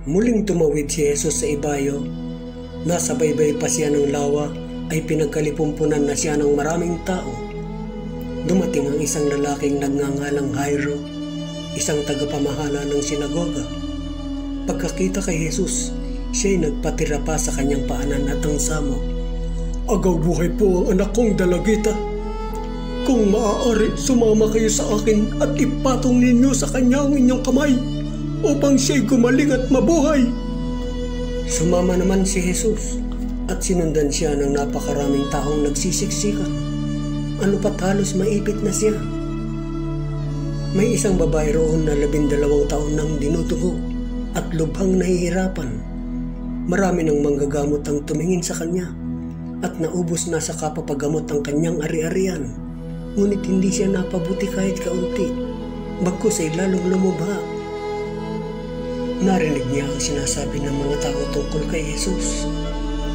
Muling tumawid si Jesus sa ibayo. Nasa baybay pa siya ng lawa ay pinagkalipumpunan na siya ng maraming tao. Dumating ang isang lalaking nagngangalang Jairo, isang tagapamahala ng sinagoga. Pagkakita kay Jesus, siya'y nagpatira pa sa kanyang paanan at ang samok. "Agaw buhay po ang anak kong dalagita. Kung maaari, sumama kayo sa akin at ipatong ninyo sa kanya ang inyong kamay upang siya'y gumaling at mabuhay." Sumama naman si Jesus at sinundan siya ng napakaraming taong nagsisiksikan. Ano pat halos maipit na siya. May isang babae roon na 12 taon nang dinudugo at lubhang nahihirapan. Marami ng manggagamot ang tumingin sa kanya at naubos na sa kapapagamot ang kanyang ari-arian. Ngunit hindi siya napabuti kahit kaunti, bagkus ay lalong lumubha. Narinig niya ang sinasabi ng mga tao tungkol kay Jesus,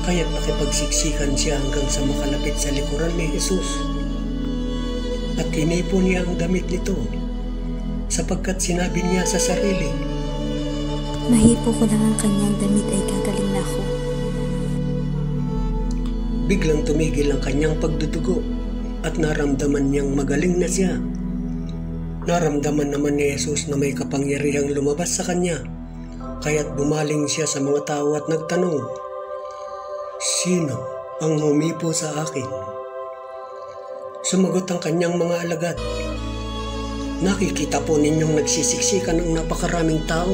kaya't nakipagsiksikan siya hanggang sa makalapit sa likuran ni Jesus. At hinipon niya ang damit nito, sapagkat sinabi niya sa sarili, "Mahipo ko lang ang kanyang damit ay gagaling na ako." Biglang tumigil ang kanyang pagdudugo at naramdaman niyang magaling na siya. Naramdaman naman ni Jesus na may kapangyarihang lumabas sa kanya, kaya't bumaling siya sa mga tao at nagtanong, "Sino ang humipo sa akin?" Sumagot ang kanyang mga alagad, "Nakikita po ninyong nagsisiksikan ng napakaraming tao.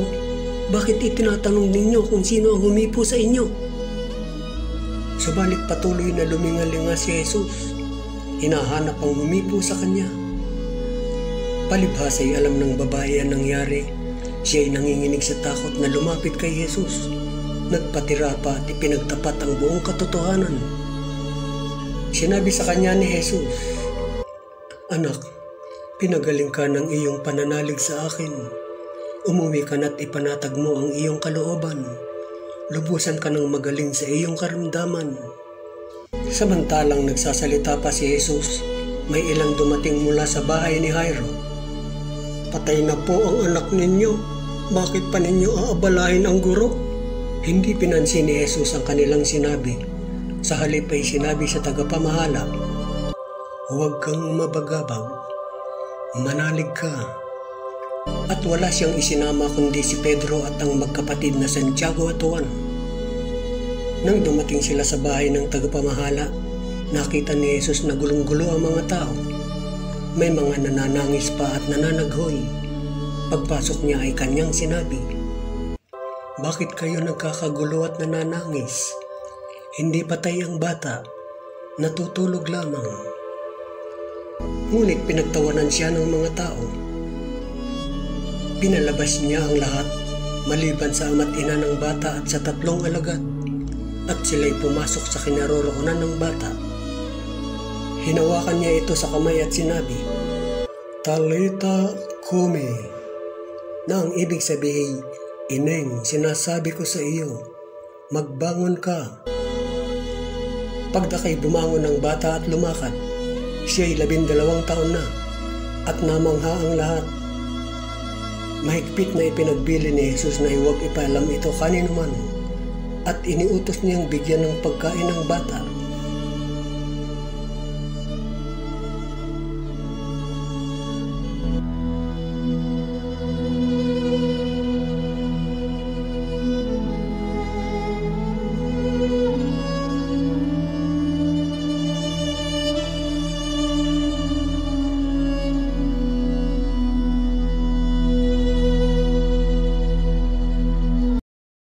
Bakit itinatanong ninyo kung sino ang humipo sa inyo?" Subalit patuloy na lumingalinga si Jesus. Hinahanap ang humipo sa kanya. Palibhas ay alam ng babae ang nangyari. Siya ay nanginginig sa takot na lumapit kay Jesus. Nagpatira pa at ipinagtapat ang buong katotohanan. Sinabi sa kanya ni Jesus, "Anak, pinagaling ka ng iyong pananalig sa akin. Umuwi ka na't ipanatag mo ang iyong kalooban. Lubusan ka ng magaling sa iyong karamdaman." Samantalang nagsasalita pa si Jesus, may ilang dumating mula sa bahay ni Jairo. "Patay na po ang anak ninyo. Bakit pa ninyo aabalahin ang guro?" Hindi pinansin ni Jesus ang kanilang sinabi. Sa halip ay sinabi sa tagapamahala, "Huwag kang mabagabag. Manalig ka." At wala siyang isinama kundi si Pedro at ang magkapatid na Santiago at Juan. Nang dumating sila sa bahay ng tagapamahala, nakita ni Jesus na gulong-gulo ang mga tao. May mga nananangis pa at nananaghoy. Pagpasok niya ay kanyang sinabi, "Bakit kayo nagkakagulo at nananangis? Hindi patay ang bata, natutulog lamang." Ngunit pinagtawanan siya ng mga tao. Pinalabas niya ang lahat, maliban sa ama't ina ng bata at sa 3 alagad, at sila'y pumasok sa kinaroroonan ng bata. Hinawakan niya ito sa kamay at sinabi, "Talita Kumi," na ang ibig sabihin, "Ineng, sinasabi ko sa iyo, magbangon ka." Pagdakay bumangon ang bata at lumakad. Siya'y 12 taon na at namangha ang lahat. Mahigpit na ipinagbili ni Jesus na huwag ipaalam ito kanino man at iniutos niyang bigyan ng pagkain ng bata.